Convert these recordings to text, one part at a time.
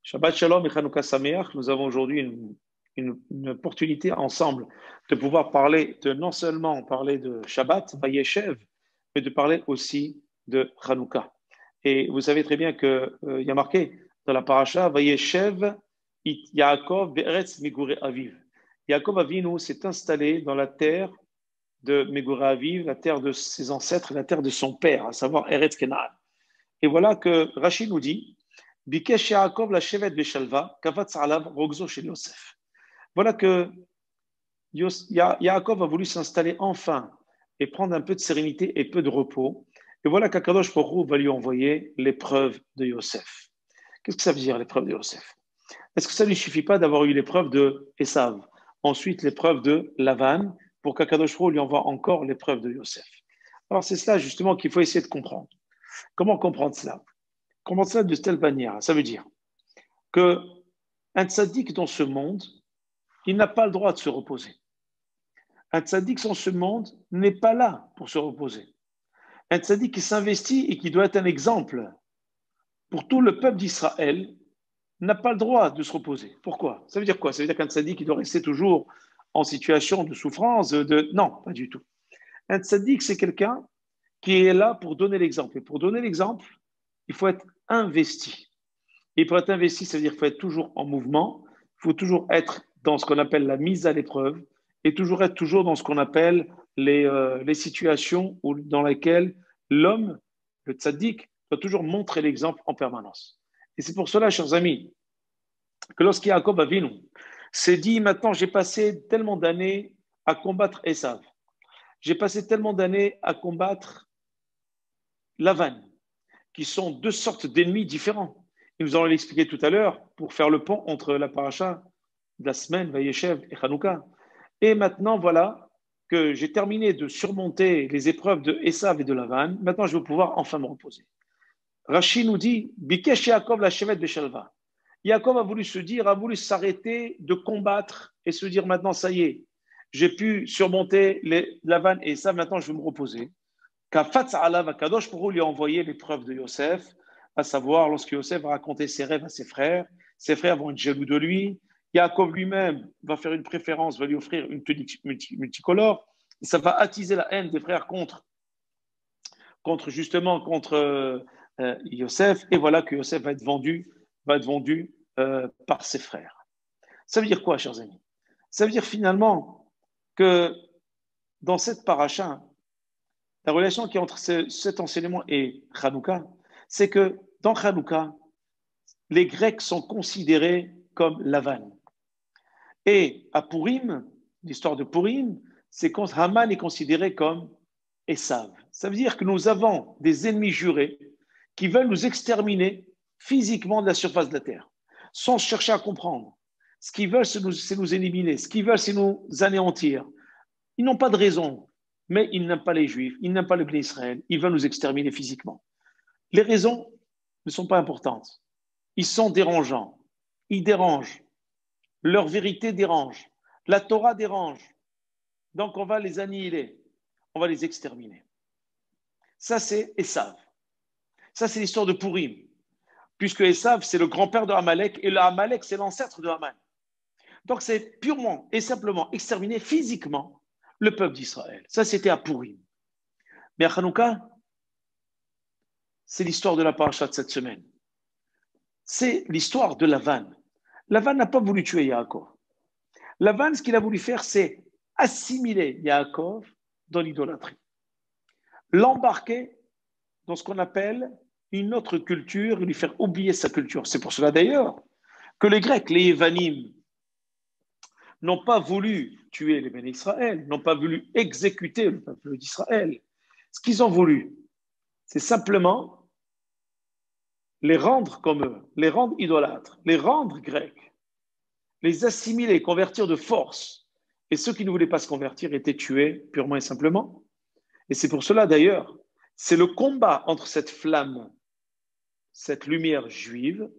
Shabbat Shalom et Chanukah Sameach. Nous avons aujourd'hui une opportunité ensemble de pouvoir parler non seulement parler de Shabbat, Vayeshev, mais de parler aussi de Chanukah. Et vous savez très bien qu'il y a marqué dans la paracha, Vayeshev Yaakov Be'eretz Megure Aviv. Yaakov Avinu s'est installé dans la terre de Megure Aviv, la terre de ses ancêtres, la terre de son père, à savoir Eretz Kenaan. Et voilà que Rachid nous dit, Bikesh Yaakov la shevet beshalva, kavatz alav rogzo shel Yosef. Voilà que Yaakov a voulu s'installer enfin et prendre un peu de sérénité et peu de repos. Et voilà qu'Akadosh Baruch Hu va lui envoyer l'épreuve de Yosef. Qu'est-ce que ça veut dire, l'épreuve de Yosef? Est-ce que ça ne lui suffit pas d'avoir eu l'épreuve de Esav, ensuite l'épreuve de Lavan, pour qu'Akadosh Baruch Hu lui envoie encore l'épreuve de Yosef? Alors c'est cela justement qu'il faut essayer de comprendre. Comment comprendre cela? Comprendre cela de telle manière, ça veut dire qu'un tzaddik dans ce monde, il n'a pas le droit de se reposer. Un tzaddik dans ce monde n'est pas là pour se reposer. Un tzaddik qui s'investit et qui doit être un exemple pour tout le peuple d'Israël n'a pas le droit de se reposer. Pourquoi? Ça veut dire quoi? Ça veut dire qu'un tzaddik qui doit rester toujours en situation de souffrance, Non, pas du tout. Un tzaddik, c'est quelqu'un qui est là pour donner l'exemple. Et pour donner l'exemple, il faut être investi. Et pour être investi, ça veut dire qu'il faut être toujours en mouvement, il faut toujours être dans ce qu'on appelle la mise à l'épreuve et toujours être toujours dans ce qu'on appelle les situations dans lesquelles l'homme, le tzaddik, doit toujours montrer l'exemple en permanence. Et c'est pour cela, chers amis, que lorsqu'Yaakov Avinu s'est dit, maintenant j'ai passé tellement d'années à combattre Esav, j'ai passé tellement d'années à combattre Lavan, qui sont deux sortes d'ennemis différents. Et nous allons l'expliquer tout à l'heure pour faire le pont entre la paracha de la semaine, Vayeshev et Chanukah. Et maintenant, voilà que j'ai terminé de surmonter les épreuves de Esav et de Lavan. Maintenant, je vais pouvoir enfin me reposer. Rashi nous dit, Bikesh Yaakov la shevet beshalva. Yaakov a voulu se dire, a voulu s'arrêter de combattre et se dire maintenant, ça y est, j'ai pu surmonter Lavan et Esav, maintenant je vais me reposer. Kafatz alav Akadosh Baruch Hu lui a envoyé l'épreuve de Yosef, à savoir lorsque Yosef va raconter ses rêves à ses frères vont être jaloux de lui. Yaakov lui-même va faire une préférence, va lui offrir une tunique multicolore. Et ça va attiser la haine des frères contre Yosef. Et voilà que Yosef va être vendu par ses frères. Ça veut dire quoi, chers amis? Ça veut dire finalement que dans cette paracha, la relation qui est entre cet enseignement et Chanukah, c'est que dans Chanukah, les Grecs sont considérés comme Lavan. Et à Purim, l'histoire de Purim, c'est quand Haman est considéré comme Esav. Ça veut dire que nous avons des ennemis jurés qui veulent nous exterminer physiquement de la surface de la terre, sans chercher à comprendre. Ce qu'ils veulent, c'est nous éliminer. Ce qu'ils veulent, c'est nous anéantir. Ils n'ont pas de raison, mais ils n'aiment pas les Juifs, ils n'aiment pas le peuple d'Israël, ils veulent nous exterminer physiquement. Les raisons ne sont pas importantes. Ils sont dérangeants. Ils dérangent. Leur vérité dérange. La Torah dérange. Donc on va les annihiler. On va les exterminer. Ça, c'est Esav. Ça, c'est l'histoire de Purim. Puisque Esav, c'est le grand-père de Amalek, et le Amalek, c'est l'ancêtre de Haman. Donc c'est purement et simplement exterminer physiquement le peuple d'Israël. Ça, c'était à Purim. Mais à Chanukah, c'est l'histoire de la paracha de cette semaine. C'est l'histoire de Lavan. Lavan n'a pas voulu tuer Yaakov. Lavan, ce qu'il a voulu faire, c'est assimiler Yaakov dans l'idolâtrie. L'embarquer dans ce qu'on appelle une autre culture et lui faire oublier sa culture. C'est pour cela d'ailleurs que les Grecs, les Évanim, n'ont pas voulu tuer les bénis d'Israël, n'ont pas voulu exécuter le peuple d'Israël. Ce qu'ils ont voulu, c'est simplement les rendre comme eux, les rendre idolâtres, les rendre grecs, les assimiler, convertir de force. Et ceux qui ne voulaient pas se convertir étaient tués purement et simplement. Et c'est pour cela d'ailleurs, c'est le combat entre cette flamme, cette lumière juive,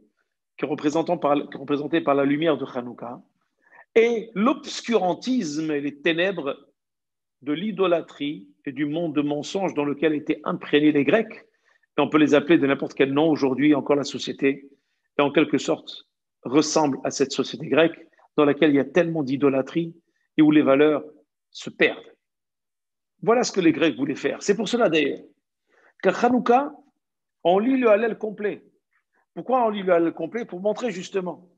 qui est représentée par la lumière de Hanouka, et l'obscurantisme et les ténèbres de l'idolâtrie et du monde de mensonges dans lequel étaient imprégnés les Grecs. Et on peut les appeler de n'importe quel nom aujourd'hui, encore la société est en quelque sorte ressemble à cette société grecque dans laquelle il y a tellement d'idolâtrie et où les valeurs se perdent. Voilà ce que les Grecs voulaient faire. C'est pour cela d'ailleurs qu'à Hanouka, on lit le Hallel complet. Pourquoi on lit le Hallel complet? Pour montrer justement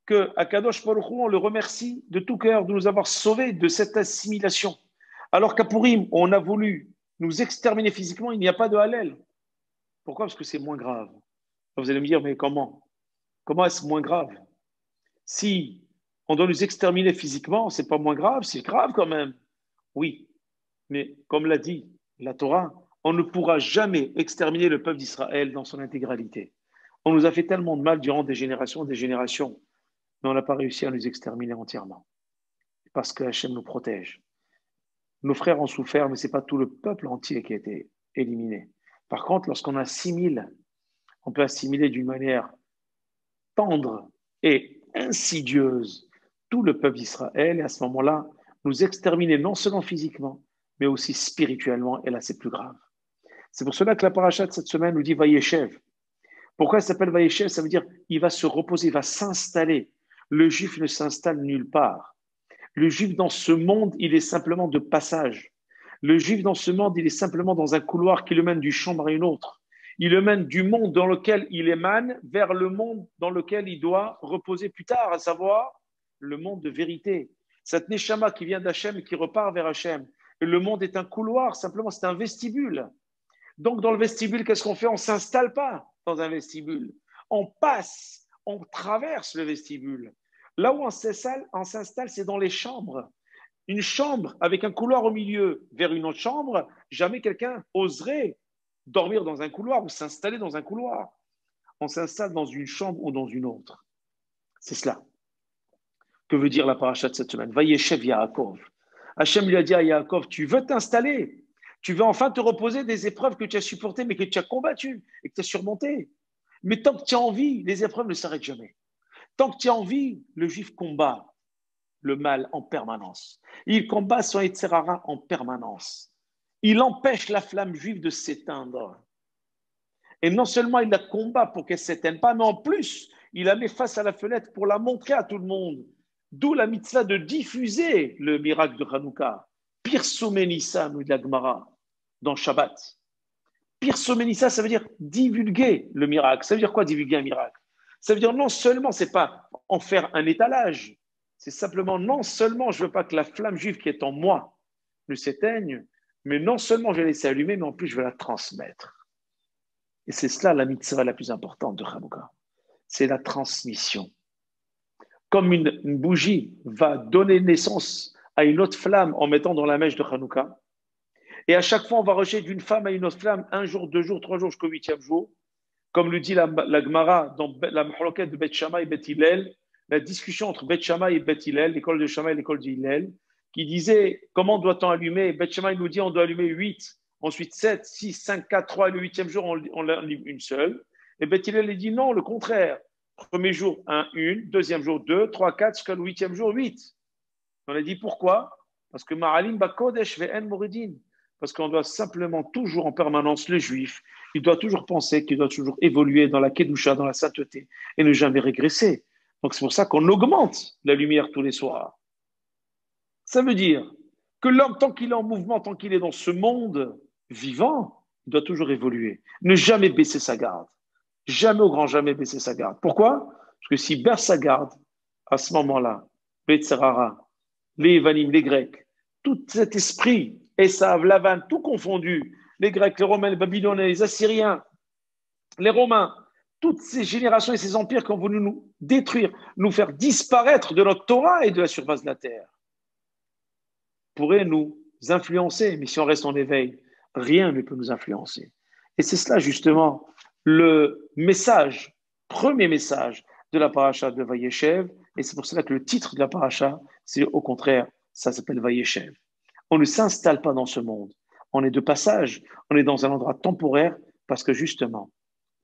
qu'à Kadosh Baruch Hu, on le remercie de tout cœur de nous avoir sauvés de cette assimilation. Alors qu'à Purim, on a voulu nous exterminer physiquement, il n'y a pas de Hallel. Pourquoi? Parce que c'est moins grave. Vous allez me dire, mais comment? Comment est-ce moins grave? Si on doit nous exterminer physiquement, c'est pas moins grave, c'est grave quand même. Oui, mais comme l'a dit la Torah, on ne pourra jamais exterminer le peuple d'Israël dans son intégralité. On nous a fait tellement de mal durant des générations, mais on n'a pas réussi à nous exterminer entièrement. Parce que Hachem nous protège. Nos frères ont souffert, mais ce n'est pas tout le peuple entier qui a été éliminé. Par contre, lorsqu'on assimile, on peut assimiler d'une manière tendre et insidieuse tout le peuple d'Israël, et à ce moment-là, nous exterminer non seulement physiquement, mais aussi spirituellement, et là c'est plus grave. C'est pour cela que la paracha de cette semaine nous dit Vayeshev. Pourquoi elle s'appelle Vayeshev? Ça veut dire il va se reposer, il va s'installer. Le juif ne s'installe nulle part. Le juif dans ce monde, il est simplement de passage. Le juif dans ce monde, il est simplement dans un couloir qui le mène d'une chambre à une autre. Il le mène du monde dans lequel il émane vers le monde dans lequel il doit reposer plus tard, à savoir le monde de vérité. Cette neshama qui vient d'Hachem et qui repart vers Hachem. Et le monde est un couloir, simplement, c'est un vestibule. Donc, dans le vestibule, qu'est-ce qu'on fait? On ne s'installe pas dans un vestibule. On passe, on traverse le vestibule. Là où on s'installe, c'est dans les chambres. Une chambre avec un couloir au milieu vers une autre chambre, jamais quelqu'un oserait dormir dans un couloir ou s'installer dans un couloir. On s'installe dans une chambre ou dans une autre. C'est cela. Que veut dire la paracha de cette semaine? Vayeshev Yaakov. Hachem lui a dit à Yaakov, tu veux t'installer? Tu veux enfin te reposer des épreuves que tu as supportées, mais que tu as combattues et que tu as surmontées. Mais tant que tu as envie, les épreuves ne s'arrêtent jamais. Tant que tu as envie, le juif combat le mal en permanence. Il combat son Yetzirara en permanence. Il empêche la flamme juive de s'éteindre. Et non seulement il la combat pour qu'elle ne s'éteigne pas, mais en plus, il la met face à la fenêtre pour la montrer à tout le monde. D'où la mitzvah de diffuser le miracle de Hanouka. Pirsomenissa, nous dit la Gemara, dans Shabbat. Pirsomenissa, ça veut dire divulguer le miracle. Ça veut dire quoi divulguer un miracle? Ça veut dire non seulement, c'est pas en faire un étalage, c'est simplement non seulement je veux pas que la flamme juive qui est en moi ne s'éteigne, mais non seulement je vais laisser allumer, mais en plus je vais la transmettre. Et c'est cela la mitzvah la plus importante de Hanouka. C'est la transmission. Comme une bougie va donner naissance à une autre flamme en mettant dans la mèche de Hanouka, et à chaque fois on va rusher d'une flamme à une autre flamme, un jour, 2 jours, 3 jours, jusqu'au 8e jour, comme le dit la Gemara dans la Mahloket de Beth Shammai et Beth Hillel, la discussion entre Beth Shammai et Beth Hillel, l'école de Shammai et l'école d'Hillel, qui disait comment doit-on allumer? Beth Shammai nous dit on doit allumer 8, ensuite 7, 6, 5, 4, 3, et le 8e jour on l'allume une seule. Et Beth Hillel dit non, le contraire. Premier jour, 1, 1, deuxième jour, 2, 3, 4, jusqu'à le 8e jour, 8. On a dit pourquoi? Parce que Ma'alim Bakodesh ve'en Moridin. Parce qu'on doit simplement toujours en permanence, le juif, il doit toujours penser qu'il doit toujours évoluer dans la Kedusha, dans la sainteté, et ne jamais régresser. Donc c'est pour ça qu'on augmente la lumière tous les soirs. Ça veut dire que l'homme, tant qu'il est en mouvement, tant qu'il est dans ce monde vivant, il doit toujours évoluer. Ne jamais baisser sa garde. Jamais au grand jamais baisser sa garde. Pourquoi? Parce que s'il baisse sa garde, à ce moment-là, Betzerara, les Evanim, les Grecs, tout cet esprit, Esav, Lavan, tout confondu, les Grecs, les Romains, les Babyloniens, les Assyriens, les Romains, toutes ces générations et ces empires qui ont voulu nous détruire, nous faire disparaître de notre Torah et de la surface de la terre, pourraient nous influencer. Mais si on reste en éveil, rien ne peut nous influencer. Et c'est cela justement le message, premier message de la paracha de Vayeshev. Et c'est pour cela que le titre de la paracha, c'est au contraire, ça s'appelle Vayeshev. On ne s'installe pas dans ce monde. On est de passage. On est dans un endroit temporaire parce que justement,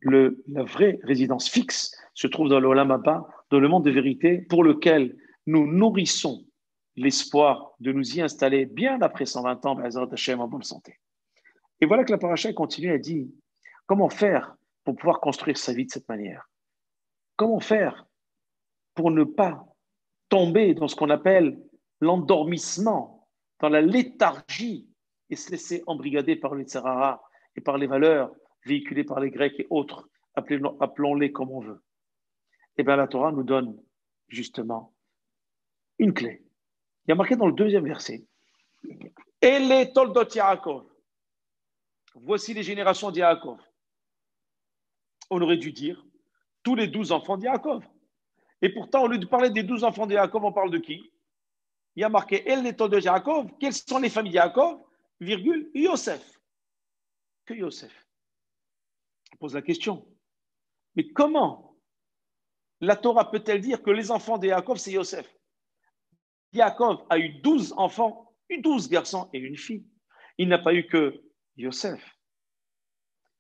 la vraie résidence fixe se trouve dans le Olam Haba, dans le monde de vérité, pour lequel nous nourrissons l'espoir de nous y installer bien après 120 ans, Be'ezrat Hashem, en bonne santé. Et voilà que la paracha continue, elle dit comment faire pour pouvoir construire sa vie de cette manière. Comment faire pour ne pas tomber dans ce qu'on appelle l'endormissement, dans la léthargie et se laisser embrigader par les Tsarara et par les valeurs véhiculées par les Grecs et autres, appelons-les comme on veut. Eh bien, la Torah nous donne justement une clé. Il y a marqué dans le deuxième verset, et les Toldot Yaakov. Voici les générations d'Yaakov. On aurait dû dire tous les 12 enfants d'Yaakov. Et pourtant, au lieu de parler des 12 enfants de Yaakov, on parle de qui? Il y a marqué El Neto de Yaakov. Quelles sont les familles de Yaakov? Virgule, Yosef. Que Yosef. On pose la question. Mais comment la Torah peut-elle dire que les enfants de Yaakov, c'est Yosef? Yaakov a eu 12 enfants, 12 garçons et une fille. Il n'a pas eu que Yosef.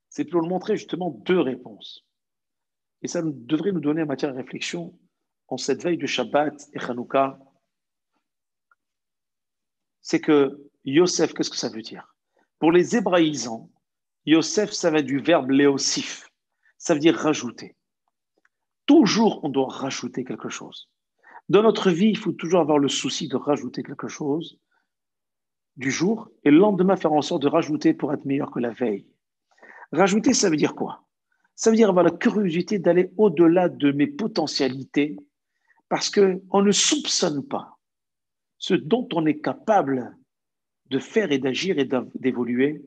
C'est pour nous montrer justement deux réponses. Et ça devrait nous donner en matière de réflexion en cette veille de Shabbat et Hanouka. C'est que Yosef, qu'est-ce que ça veut dire? Pour les hébraïsants, Yosef, ça vient du verbe léosif. Ça veut dire rajouter. Toujours, on doit rajouter quelque chose. Dans notre vie, il faut toujours avoir le souci de rajouter quelque chose du jour et le lendemain faire en sorte de rajouter pour être meilleur que la veille. Rajouter, ça veut dire quoi? Ça veut dire avoir la curiosité d'aller au-delà de mes potentialités parce qu'on ne soupçonne pas ce dont on est capable de faire et d'agir et d'évoluer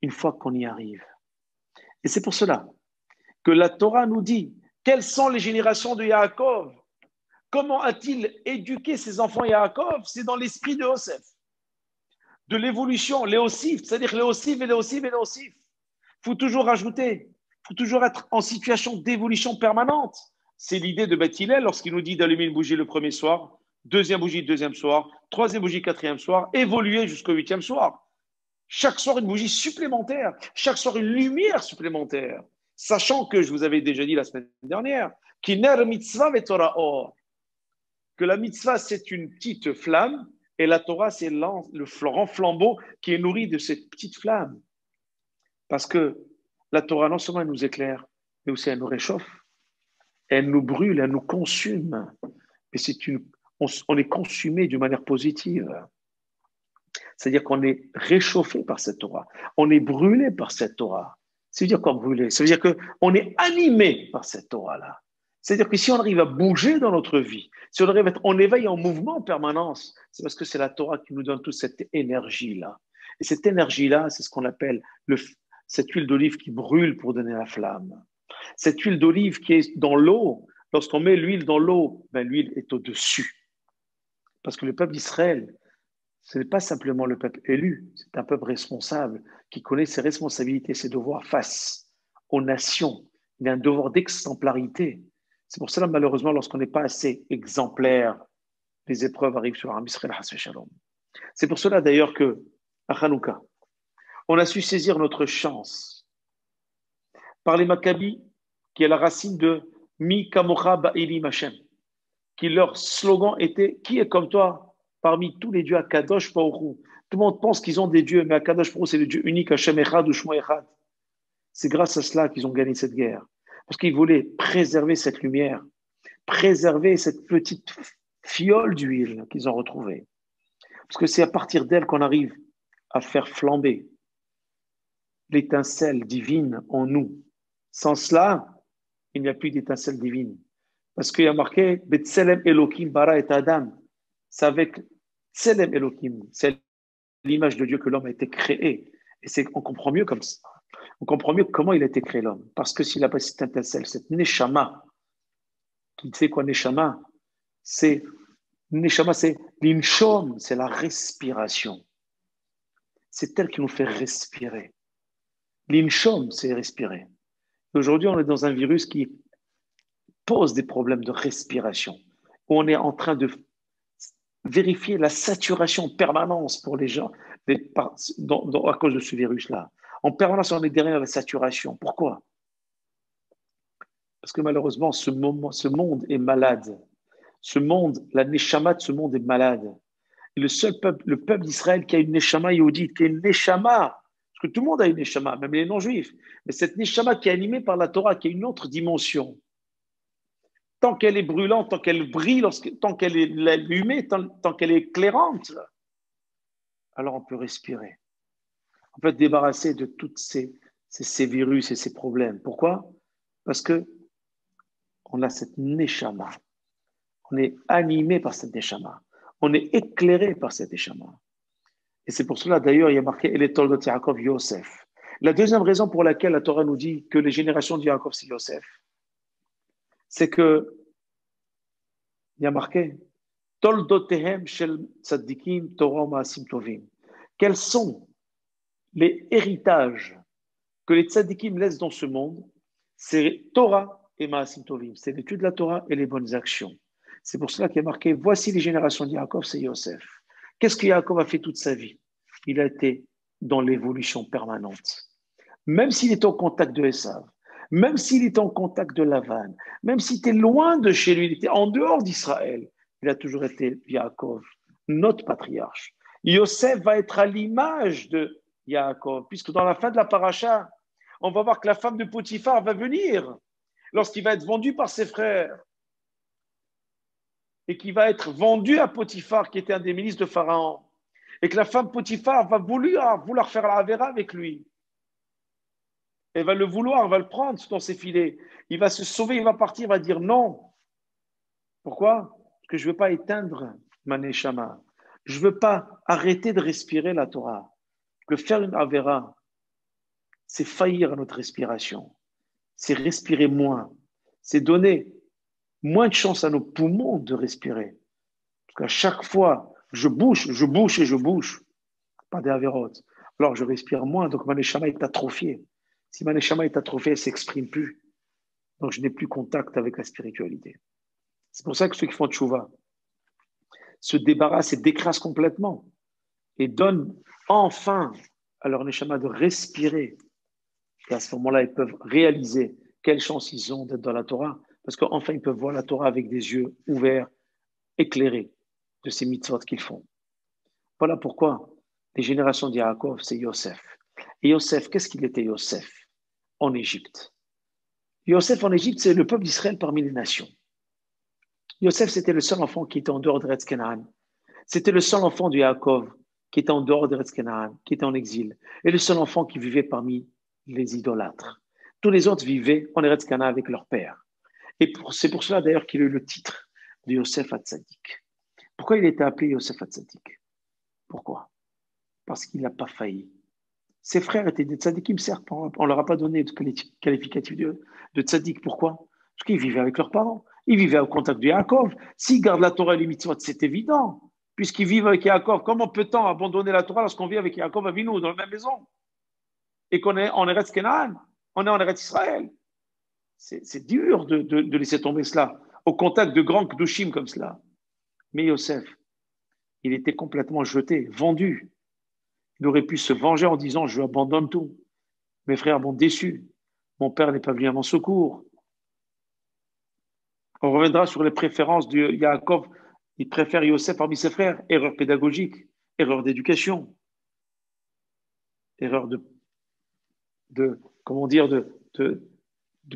une fois qu'on y arrive. Et c'est pour cela que la Torah nous dit quelles sont les générations de Yaakov. Comment a-t-il éduqué ses enfants Yaakov? C'est dans l'esprit de Yosef. De l'évolution, Léosif, c'est-à-dire Léosif et Léosif et Léosif. Il faut toujours rajouter, il faut toujours être en situation d'évolution permanente. C'est l'idée de Beth Hillel lorsqu'il nous dit d'allumer une bougie le premier soir, deuxième bougie le deuxième soir, troisième bougie quatrième soir, évoluer jusqu'au huitième soir. Chaque soir une bougie supplémentaire, chaque soir une lumière supplémentaire. Sachant que, je vous avais déjà dit la semaine dernière, qu'iner mitzvah ve Torah or, que la mitzvah c'est une petite flamme et la Torah c'est le grand flambeau qui est nourri de cette petite flamme. Parce que la Torah non seulement elle nous éclaire, mais aussi elle nous réchauffe, elle nous brûle, elle nous consume. Et on est consumé d'une manière positive. C'est-à-dire qu'on est réchauffé par cette Torah. On est brûlé par cette Torah. Ça veut dire quoi brûler? Ça veut dire qu'on est animé par cette Torah-là. C'est-à-dire que si on arrive à bouger dans notre vie, si on arrive à être en éveil, en mouvement en permanence, c'est parce que c'est la Torah qui nous donne toute cette énergie-là. Et cette énergie-là, c'est ce qu'on appelle cette huile d'olive qui brûle pour donner la flamme. Cette huile d'olive qui est dans l'eau, lorsqu'on met l'huile dans l'eau, ben, l'huile est au-dessus. Parce que le peuple d'Israël, ce n'est pas simplement le peuple élu, c'est un peuple responsable qui connaît ses responsabilités, ses devoirs face aux nations. Il y a un devoir d'exemplarité. C'est pour cela, malheureusement, lorsqu'on n'est pas assez exemplaire, les épreuves arrivent sur Am Israël. C'est pour cela, d'ailleurs, que à Hanouka, on a su saisir notre chance par les Maccabis, qui est la racine de Mi Kamocha Ba'ilim Hashem, qui leur slogan était « Qui est comme toi parmi tous les dieux à Kadosh Baruch » Tout le monde pense qu'ils ont des dieux, mais à Kadosh Baruch c'est le Dieu unique, Hashem Echad ou Shmo Echad. C'est grâce à cela qu'ils ont gagné cette guerre. Parce qu'ils voulaient préserver cette lumière, préserver cette petite fiole d'huile qu'ils ont retrouvée. Parce que c'est à partir d'elle qu'on arrive à faire flamber l'étincelle divine en nous. Sans cela, il n'y a plus d'étincelle divine. Parce qu'il y a marqué Betselem Elohim bara et Adam. C'est avec Tselem Elohim, c'est l'image de Dieu que l'homme a été créé. Et on comprend mieux comme ça. On comprend mieux comment il a été créé l'homme. Parce que s'il n'a pas cette étincelle, cette Neshama, qui sait quoi Neshama? C'est Neshama, c'est l'inshom, c'est la respiration. C'est elle qui nous fait respirer. L'inshom, c'est respirer. Aujourd'hui, on est dans un virus qui pose des problèmes de respiration. On est en train de vérifier la saturation en permanence pour les gens à cause de ce virus-là. En permanence, on est derrière la saturation. Pourquoi? Parce que malheureusement, ce monde est malade. Ce monde, la neshama de ce monde est malade. Et le peuple d'Israël qui a une neshama yehudite, qui est une neshama, parce que tout le monde a une neshama, même les non-juifs, mais cette neshama qui est animée par la Torah, qui a une autre dimension, tant qu'elle est brûlante, tant qu'elle brille, tant qu'elle est allumée, tant qu'elle est éclairante, alors on peut respirer. On peut être débarrassé de tous ces virus et ces problèmes. Pourquoi? Parce que on a cette neshama. On est animé par cette neshama. On est éclairé par cette neshama. Et c'est pour cela, d'ailleurs, il y a marqué Eletol de Yaakov Yosef. La deuxième raison pour laquelle la Torah nous dit que les générations de Yaakov, c'est Yosef, c'est que il y a marqué Toldotehem shel tzaddikim Torah ma'asim tovim. Quels sont les héritages que les tzaddikim laissent dans ce monde? C'est Torah et ma'asim tovim. C'est l'étude de la Torah et les bonnes actions. C'est pour cela qu'il y a marqué voici les générations de Yaakov, c'est Yosef. Qu'est-ce que Yaakov a fait toute sa vie? Il a été dans l'évolution permanente. Même s'il est en contact de Esav, même s'il est en contact de Lavan, même s'il était loin de chez lui, il était en dehors d'Israël, il a toujours été Yaakov, notre patriarche. Yosef va être à l'image de Yaakov, puisque dans la fin de la paracha, on va voir que la femme de Potiphar va venir lorsqu'il va être vendu par ses frères et qui va être vendu à Potiphar, qui était un des ministres de Pharaon, et que la femme Potiphar va vouloir faire la Avera avec lui. Elle va le vouloir, elle va le prendre dans ses filets. Il va se sauver, il va partir, il va dire non. Pourquoi? Parce que je ne veux pas éteindre ma neshama. Je ne veux pas arrêter de respirer la Torah. Le faire une Avera, c'est faillir à notre respiration. C'est respirer moins. C'est donner moins de chance à nos poumons de respirer. Parce qu'à chaque fois, je bouche et je bouche. Pas des avérotes. Alors je respire moins, donc ma neshama est atrophiée. Si ma neshama est atrophiée, elle ne s'exprime plus. Donc je n'ai plus contact avec la spiritualité. C'est pour ça que ceux qui font tchouva se débarrassent et décrassent complètement et donnent enfin à leur neshama de respirer. Et à ce moment-là, ils peuvent réaliser quelle chance ils ont d'être dans la Torah, parce qu'enfin, ils peuvent voir la Torah avec des yeux ouverts, éclairés de ces mitzvot qu'ils font. Voilà pourquoi les générations d'Yaakov, c'est Yosef. Et Yosef, qu'est-ce qu'il était Yosef en Égypte? Yosef en Égypte, c'est le peuple d'Israël parmi les nations. Yosef, c'était le seul enfant qui était en dehors de Eretz Canaan. C'était le seul enfant de Yaakov qui était en dehors de Eretz Canaan, qui était en exil. Et le seul enfant qui vivait parmi les idolâtres. Tous les autres vivaient en Eretz Canaan avec leur père. Et c'est pour cela d'ailleurs qu'il a eu le titre de Yosef Hatzadik. Pourquoi il était appelé Yosef Hatzadik? Pourquoi? Parce qu'il n'a pas failli. Ses frères étaient des tzadikim, certes, on ne leur a pas donné de qualificatif de tzadik. Pourquoi? Parce qu'ils vivaient avec leurs parents. Ils vivaient au contact de Yaakov. S'ils gardent la Torah et les mitzvot, c'est évident. Puisqu'ils vivent avec Yaakov, comment peut-on abandonner la Torah lorsqu'on vit avec Yaakov Avinu dans la même maison? Et qu'on est en Eretz Canaan, on est en Eretz Israël. C'est dur de laisser tomber cela au contact de grands Kedoshim comme cela. Mais Yosef, il était complètement jeté, vendu. Il aurait pu se venger en disant je abandonne tout. Mes frères m'ont déçu. Mon père n'est pas venu à mon secours. On reviendra sur les préférences de Yaakov. Il préfère Yosef parmi ses frères. Erreur pédagogique, erreur d'éducation, erreur comment dire, de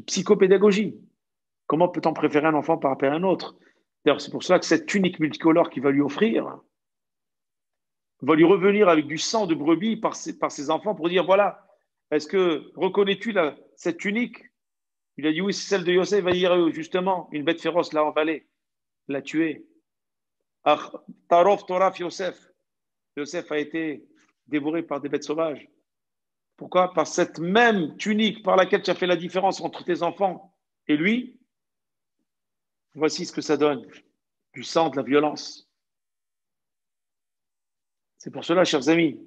psychopédagogie. Comment peut-on préférer un enfant par rapport à un autre? D'ailleurs, c'est pour cela que cette tunique multicolore qu'il va lui offrir va lui revenir avec du sang de brebis par ses enfants pour dire, voilà, est-ce que reconnais-tu cette tunique? Il a dit, oui, c'est celle de Yosef. Il va dire, justement, une bête féroce l'a envalée, l'a tué. Tarof Toraf Yosef. Yosef a été dévoré par des bêtes sauvages. Pourquoi? Par cette même tunique par laquelle tu as fait la différence entre tes enfants et lui. Voici ce que ça donne. Du sang, de la violence. C'est pour cela, chers amis,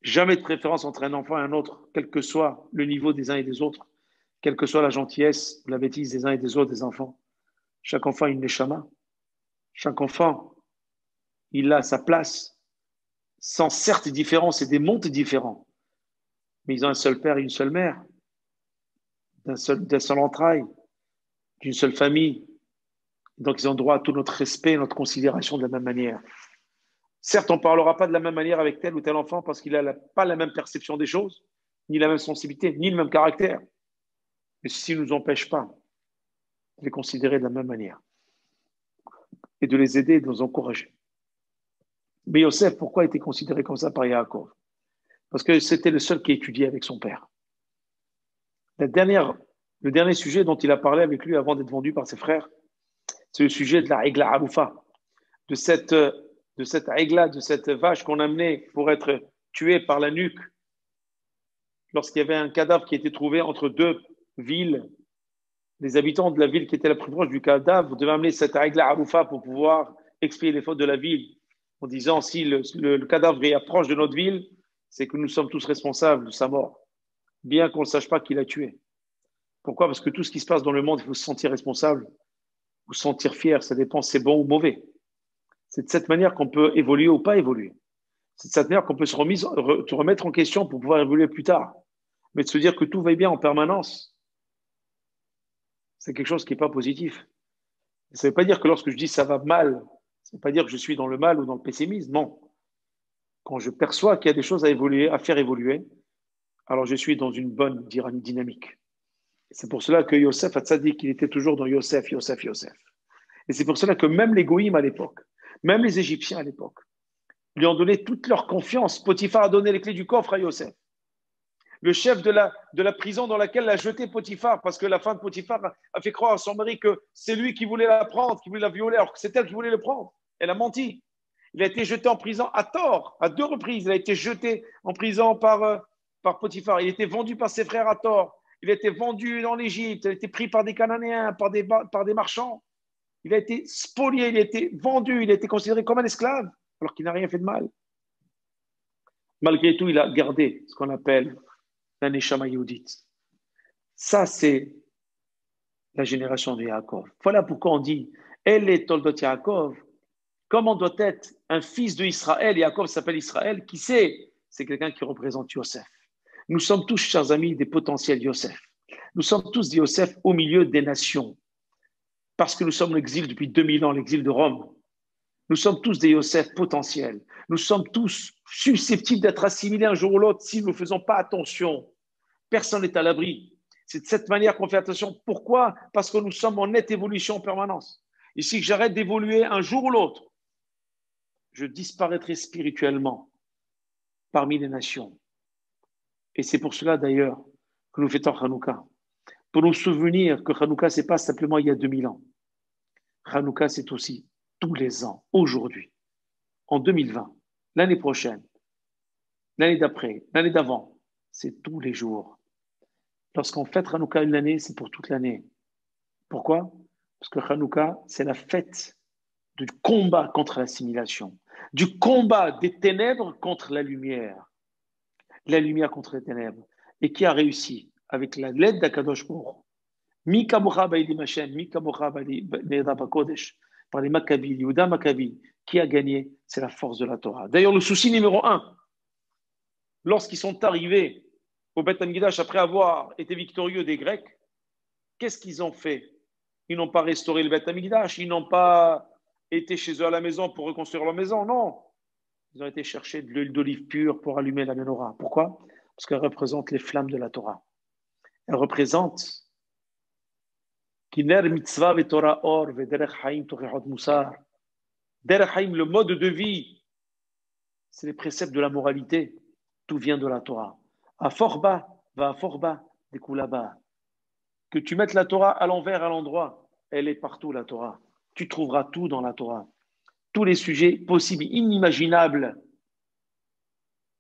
jamais de préférence entre un enfant et un autre, quel que soit le niveau des uns et des autres, quelle que soit la gentillesse ou la bêtise des uns et des autres des enfants. Chaque enfant a une neshama. Chaque enfant, il a sa place, sans certes différence et des mondes différents. Mais ils ont un seul père et une seule mère, d'un seul entraille, d'une seule famille. Donc ils ont droit à tout notre respect, notre considération de la même manière. Certes, on ne parlera pas de la même manière avec tel ou tel enfant parce qu'il n'a pas la même perception des choses, ni la même sensibilité, ni le même caractère. Mais ceci ne nous empêche pas de les considérer de la même manière et de les aider et de les encourager. Mais Yosef, pourquoi a été considéré comme ça par Yaakov? Parce que c'était le seul qui étudiait avec son père. Le dernier sujet dont il a parlé avec lui avant d'être vendu par ses frères, c'est le sujet de la Aigla Aroufa, de cette Aigla, de cette vache qu'on amenait pour être tuée par la nuque lorsqu'il y avait un cadavre qui était trouvé entre deux villes. Les habitants de la ville qui était la plus proche du cadavre devaient amener cette Aigla Aroufa pour pouvoir expier les fautes de la ville, en disant si le cadavre est proche de notre ville, c'est que nous sommes tous responsables de sa mort, bien qu'on ne sache pas qui l'a tué. Pourquoi? Parce que tout ce qui se passe dans le monde, il faut se sentir responsable, ou se sentir fier, ça dépend si c'est bon ou mauvais. C'est de cette manière qu'on peut évoluer ou pas évoluer. C'est de cette manière qu'on peut se remettre en question pour pouvoir évoluer plus tard. Mais de se dire que tout va bien en permanence, c'est quelque chose qui n'est pas positif. Ça ne veut pas dire que lorsque je dis ça va mal, ça ne veut pas dire que je suis dans le mal ou dans le pessimisme, non. Quand je perçois qu'il y a des choses à évoluer, à faire évoluer, alors je suis dans une bonne dynamique. C'est pour cela que Yosef Hatzadik, il était toujours dans Yosef, Yosef, Yosef. Et c'est pour cela que même les Goïms à l'époque, même les Égyptiens à l'époque, lui ont donné toute leur confiance. Potiphar a donné les clés du coffre à Yosef. Le chef de la prison dans laquelle l'a jeté Potiphar, parce que la femme de Potiphar a fait croire à son mari que c'est lui qui voulait la prendre, qui voulait la violer, alors que c'est elle qui voulait le prendre. Elle a menti. Il a été jeté en prison à tort, à 2 reprises. Il a été jeté en prison par Potiphar. Il a été vendu par ses frères à tort. Il a été vendu en Égypte. Il a été pris par des Cananéens, par des marchands. Il a été spolié, il a été vendu, il a été considéré comme un esclave, alors qu'il n'a rien fait de mal. Malgré tout, il a gardé ce qu'on appelle la Neshama Yehudit. Ça, c'est la génération de Yaakov. Voilà pourquoi on dit Elle est Toldot Yaakov. Comment doit être un fils de Israël? Yaakov s'appelle Israël. Qui c'est? C'est quelqu'un qui représente Yosef. Nous sommes tous, chers amis, des potentiels Yosef. Nous sommes tous des Yosef au milieu des nations. Parce que nous sommes en exil depuis 2000 ans, l'exil de Rome. Nous sommes tous des Yosef potentiels. Nous sommes tous susceptibles d'être assimilés un jour ou l'autre si nous ne faisons pas attention. Personne n'est à l'abri. C'est de cette manière qu'on fait attention. Pourquoi? Parce que nous sommes en nette évolution en permanence. Et si j'arrête d'évoluer un jour ou l'autre, je disparaîtrai spirituellement parmi les nations. Et c'est pour cela d'ailleurs que nous fêtons Hanouka. Pour nous souvenir que Hanouka, ce n'est pas simplement il y a 2000 ans. Hanouka, c'est aussi tous les ans, aujourd'hui, en 2020, l'année prochaine, l'année d'après, l'année d'avant, c'est tous les jours. Lorsqu'on fête Hanouka une année, c'est pour toute l'année. Pourquoi? Parce que Hanouka, c'est la fête du combat contre l'assimilation, du combat des ténèbres contre la lumière contre les ténèbres. Et qui a réussi avec l'aide d'Akadosh Baruch Mi kamocha ba'edim Hashem, mi kamocha ba'edim Kodesh, par les Maccabis, Yehuda Maccabi, qui a gagné? C'est la force de la Torah. D'ailleurs, le souci numéro 1, lorsqu'ils sont arrivés au Beth Amikdash après avoir été victorieux des Grecs, qu'est-ce qu'ils ont fait? Ils n'ont pas restauré le Beth Amikdash, ils n'ont pas été chez eux à la maison pour reconstruire leur maison, non. Ils ont été chercher de l'huile d'olive pure pour allumer la menorah. Pourquoi? Parce qu'elle représente les flammes de la Torah. Elle représente Kiner mitzvah ve'torah or ve'derech haim torechot musar. Derech haim, le mode de vie, c'est les préceptes de la moralité. Tout vient de la Torah. À fort bas, va à fort bas, des coups là-bas. Que tu mettes la Torah à l'envers, à l'endroit, elle est partout, la Torah. Tu trouveras tout dans la Torah. Tous les sujets possibles, inimaginables,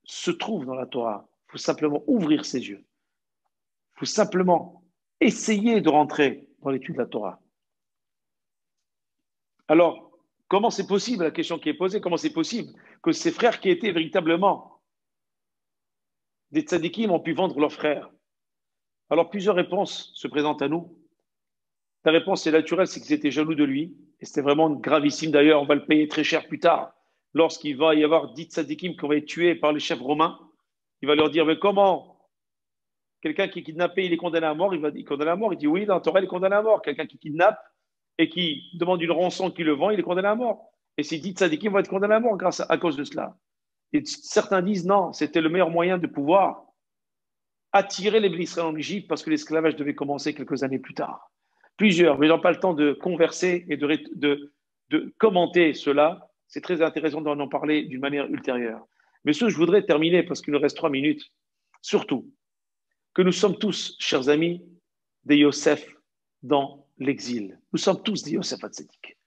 se trouvent dans la Torah. Il faut simplement ouvrir ses yeux. Il faut simplement essayer de rentrer dans l'étude de la Torah. Alors, comment c'est possible, la question qui est posée, comment c'est possible que ces frères qui étaient véritablement des tzadikim ont pu vendre leurs frères? Alors, plusieurs réponses se présentent à nous. La réponse est naturelle, c'est qu'ils étaient jaloux de lui. Et c'était vraiment gravissime. D'ailleurs, on va le payer très cher plus tard. Lorsqu'il va y avoir 10 tzadikim qui vont être tués par les chefs romains, il va leur dire, mais comment? Quelqu'un qui est kidnappé, il est condamné à mort, il est condamné à mort. Il dit, oui, dans la Torah, il est condamné à mort. Quelqu'un qui kidnappe et qui demande une rançon, qui le vend, il est condamné à mort. Et ces 10 tzadikim vont être condamnés à mort à cause de cela. Et certains disent, non, c'était le meilleur moyen de pouvoir attirer les Israéliens en Égypte parce que l'esclavage devait commencer quelques années plus tard. Plusieurs, mais je n'ai pas le temps de converser et de commenter cela. C'est très intéressant d'en parler d'une manière ultérieure. Mais ce que je voudrais terminer, parce qu'il nous reste 3 minutes, surtout, que nous sommes tous, chers amis, des Yosef dans l'exil. Nous sommes tous des Yosef Hatzadik.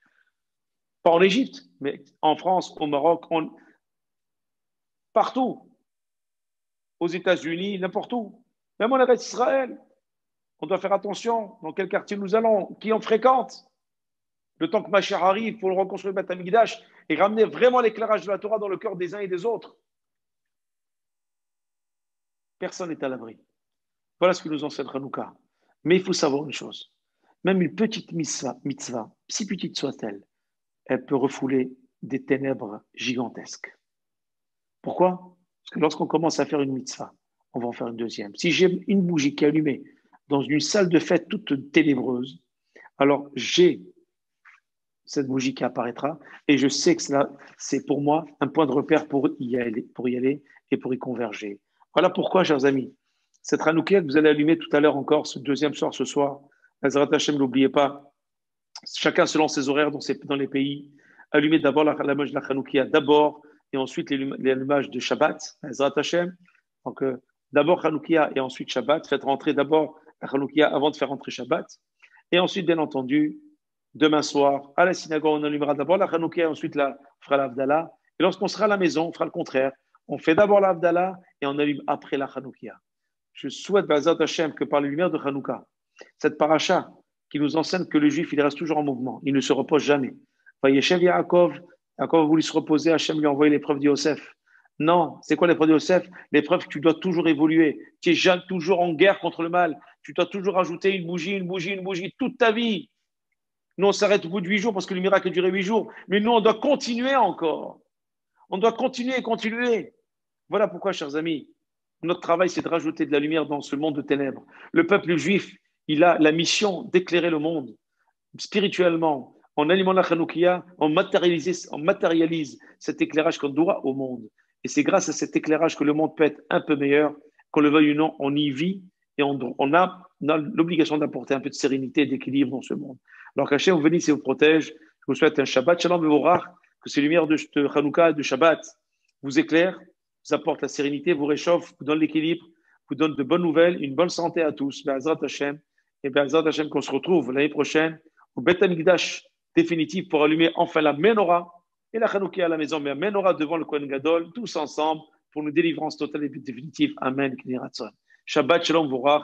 Pas en Égypte, mais en France, au Maroc, partout, aux États-Unis, n'importe où. Même en Eretz Israël, on doit faire attention dans quel quartier nous allons, qui on fréquente. Le temps que Mashiach arrive pour reconstruire le Beth Amikdash et ramener vraiment l'éclairage de la Torah dans le cœur des uns et des autres. Personne n'est à l'abri. Voilà ce que nous enseigne Hanouka. Mais il faut savoir une chose. Même une petite mitzvah, si petite soit-elle, elle peut refouler des ténèbres gigantesques. Pourquoi? Parce que lorsqu'on commence à faire une mitzvah, on va en faire une deuxième. Si j'ai une bougie qui est allumée dans une salle de fête toute ténébreuse, alors j'ai cette bougie qui apparaîtra et je sais que cela, c'est pour moi un point de repère pour y aller et pour y converger. Voilà pourquoi, chers amis, cette Hanouka que vous allez allumer tout à l'heure encore, ce deuxième soir, ce soir, Ezrat Hashem, n'oubliez pas, chacun selon ses horaires dans les pays, allumez d'abord l'allumage de la Hanouka d'abord et ensuite l'allumage de Shabbat, Ezrat Hashem. Donc, d'abord Hanouka et ensuite Shabbat. Faites rentrer d'abord la Hanouka avant de faire rentrer Shabbat. Et ensuite, bien entendu, demain soir, à la synagogue, on allumera d'abord la Hanouka et ensuite on fera l'Avdallah. Et lorsqu'on sera à la maison, on fera le contraire. On fait d'abord l'Avdallah et on allume après la Hanouka. Je souhaite, Bezrat Hashem, que par la lumière de Hanouka, cette paracha qui nous enseigne que le juif, il reste toujours en mouvement, il ne se repose jamais. Vayeshev Yaakov a voulu se reposer, Hachem lui a envoyé l'épreuve de Yosef. Non, c'est quoi l'épreuve de Yosef? L'épreuve que tu dois toujours évoluer. Tu es toujours en guerre contre le mal. Tu dois toujours ajouter une bougie toute ta vie. Nous, on s'arrête au bout de 8 jours parce que le miracle a duré 8 jours. Mais nous, on doit continuer encore. On doit continuer et continuer. Voilà pourquoi, chers amis, notre travail, c'est de rajouter de la lumière dans ce monde de ténèbres. Le peuple juif, il a la mission d'éclairer le monde spirituellement. En allumant la Hanoukia, on matérialise cet éclairage qu'on doit au monde. Et c'est grâce à cet éclairage que le monde peut être un peu meilleur, qu'on le veuille ou non, on y vit et on a l'obligation d'apporter un peu de sérénité et d'équilibre dans ce monde. Alors qu'Hachem vous bénisse et vous protège. Je vous souhaite un Shabbat Shalom Mevorach, que ces lumières de Hanouka et de Shabbat vous éclairent, vous apportent la sérénité, vous réchauffent, vous donnent l'équilibre, vous donnent de bonnes nouvelles, une bonne santé à tous. Be'ezrat Hashem. Et Be'ezrat Hashem qu'on se retrouve l'année prochaine au Beth Amikdash définitif pour allumer enfin la Menorah et la Hanouka à la maison, mais la Menorah devant le Kohen Gadol, tous ensemble pour une délivrance totale et définitive. Amen. Shabbat Shalom Vorach.